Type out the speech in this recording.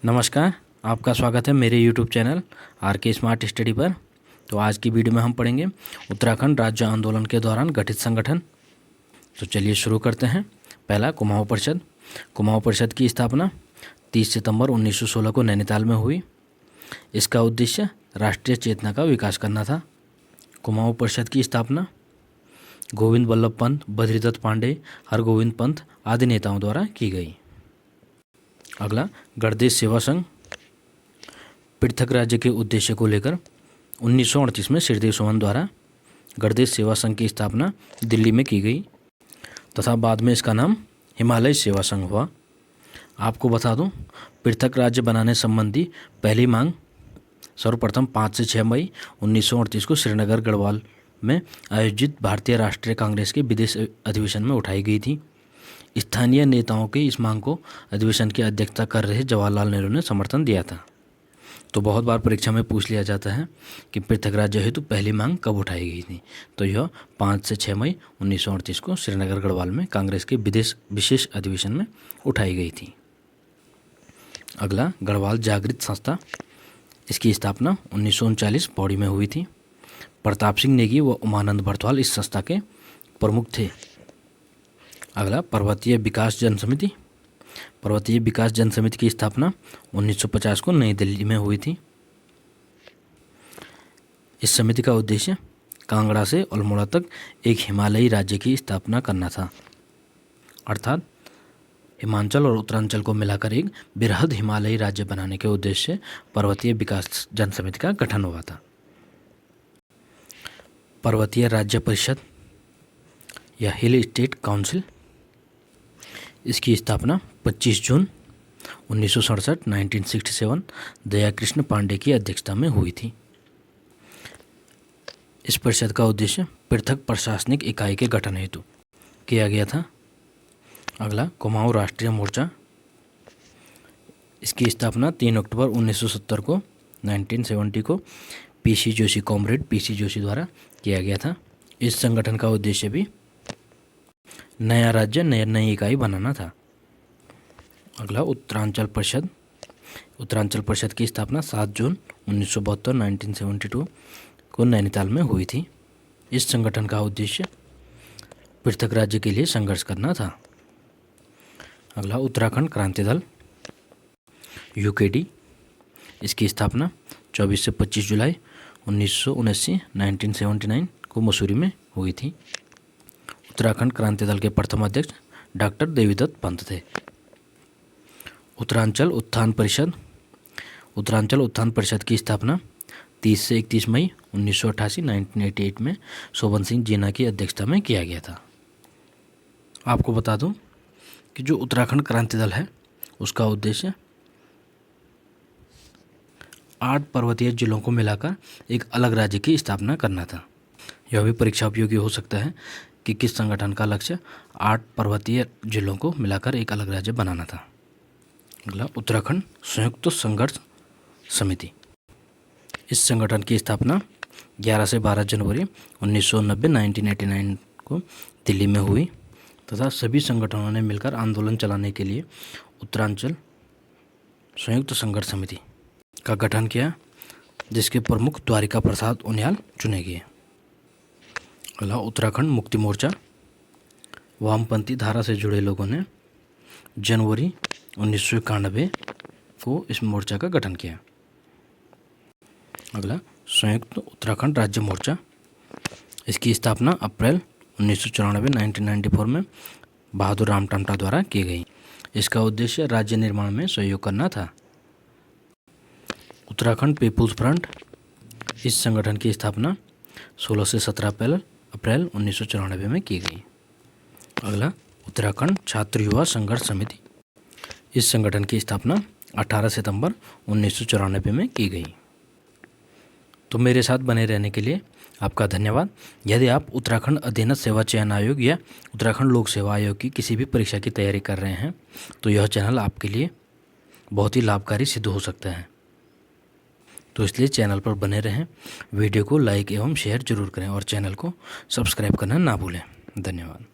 नमस्कार, आपका स्वागत है मेरे YouTube चैनल आर के स्मार्ट स्टडी पर। तो आज की वीडियो में हम पढ़ेंगे उत्तराखंड राज्य आंदोलन के दौरान गठित संगठन। तो चलिए शुरू करते हैं। पहला, कुमाऊं परिषद। कुमाऊं परिषद की स्थापना 30 सितंबर 1916 को नैनीताल में हुई। इसका उद्देश्य राष्ट्रीय चेतना का विकास करना था। कुमाऊं परिषद की स्थापना गोविंद बल्लभ पंत, बद्रीदत्त पांडे, हरगोविंद पंत आदि नेताओं द्वारा की गई। अगला, गणदेश सेवा संघ। पृथक राज्य के उद्देश्य को लेकर 1938 में श्रीदेव सुमन द्वारा गणदेश सेवा संघ की स्थापना दिल्ली में की गई तथा बाद में इसका नाम हिमालय सेवा संघ हुआ। आपको बता दूं, पृथक राज्य बनाने संबंधी पहली मांग सर्वप्रथम 5 से 6 मई 1938 को श्रीनगर गढ़वाल में आयोजित भारतीय राष्ट्रीय कांग्रेस के विदेश अधिवेशन में उठाई गई थी। स्थानीय नेताओं की इस मांग को अधिवेशन की अध्यक्षता कर रहे जवाहरलाल नेहरू ने समर्थन दिया था। तो बहुत बार परीक्षा में पूछ लिया जाता है कि पृथक राज्य हेतु पहली मांग कब उठाई गई थी। तो यह 5 से 6 मई 1938 को श्रीनगर गढ़वाल में कांग्रेस के विशेष अधिवेशन में उठाई गई थी। अगला, गढ़वाल जागृत संस्था। इसकी स्थापना 1939 पौड़ी में हुई थी। प्रताप सिंह नेगी व उमानंद भरद्वाज इस संस्था के प्रमुख थे। अगला, पर्वतीय विकास जन समिति। पर्वतीय विकास जन समिति की स्थापना 1950 को नई दिल्ली में हुई थी। इस समिति का उद्देश्य कांगड़ा से अल्मोड़ा तक एक हिमालयी राज्य की स्थापना करना था, अर्थात हिमाचल और उत्तरांचल को मिलाकर एक बृहद हिमालयी राज्य बनाने के उद्देश्य से पर्वतीय विकास जन समिति का गठन हुआ था। पर्वतीय राज्य परिषद या हिल स्टेट काउंसिल। इसकी स्थापना 25 जून 1967 1967 दयाकृष्ण पांडे की अध्यक्षता में हुई थी। इस परिषद का उद्देश्य पृथक प्रशासनिक इकाई के गठन हेतु किया गया था। अगला, कुमाऊं राष्ट्रीय मोर्चा। इसकी स्थापना 3 अक्टूबर 1970 को PC Joshi, comrade PC Joshi द्वारा किया गया था। इस संगठन का उद्देश्य भी नया राज्य नई इकाई बनाना था। अगला, उत्तरांचल परिषद। उत्तरांचल परिषद की स्थापना 7 जून 1972 को नैनीताल में हुई थी। इस संगठन का उद्देश्य पृथक राज्य के लिए संघर्ष करना था। अगला, उत्तराखंड क्रांति दल यूकेडी। इसकी स्थापना 24 से 25 जुलाई 1979 को मसूरी में हुई थी। उत्तराखंड क्रांति दल के प्रथम अध्यक्ष डॉक्टर देवीदत्त पंत थे। उत्तरांचल उत्थान परिषद। उत्तरांचल उत्थान परिषद की स्थापना 30 से 31 मई 1988 में शोभन सिंह जीना की अध्यक्षता में किया गया था। आपको बता दूं कि जो उत्तराखंड क्रांति दल है उसका उद्देश्य 8 पर्वतीय जिलों को मिलाकर एक अलग राज्य की स्थापना करना था। यह भी परीक्षा उपयोगी हो सकता है कि किस संगठन का लक्ष्य 8 पर्वतीय जिलों को मिलाकर एक अलग राज्य बनाना था। अगला, उत्तराखंड संयुक्त संघर्ष समिति। इस संगठन की स्थापना 11 से 12 जनवरी 1989 को दिल्ली में हुई तथा सभी संगठनों ने मिलकर आंदोलन चलाने के लिए उत्तरांचल संयुक्त संघर्ष समिति का गठन किया, जिसके प्रमुख द्वारिका प्रसाद उनियाल चुने गए। अगला, उत्तराखंड मुक्ति मोर्चा। वामपंथी धारा से जुड़े लोगों ने जनवरी 1991 को इस मोर्चा का गठन किया। अगला, संयुक्त उत्तराखंड राज्य मोर्चा। इसकी स्थापना अप्रैल 1994 में बहादुर राम टमटा द्वारा की गई। इसका उद्देश्य राज्य निर्माण में सहयोग करना था। Uttarakhand people's front. इस संगठन की स्थापना 16 से 17 अप्रैल 1994 में की गई। अगला, उत्तराखंड छात्र युवा संघर्ष समिति। इस संगठन की स्थापना 18 सितंबर 1994 में की गई। तो मेरे साथ बने रहने के लिए आपका धन्यवाद। यदि आप उत्तराखंड अधीनस्थ सेवा चयन आयोग या उत्तराखंड लोक सेवा आयोग की किसी भी परीक्षा की तैयारी कर रहे हैं तो यह चैनल आपके लिए बहुत ही लाभकारी सिद्ध हो सकता है। तो इसलिए चैनल पर बने रहें, वीडियो को लाइक एवं शेयर जरूर करें और चैनल को सब्सक्राइब करना ना भूलें। धन्यवाद।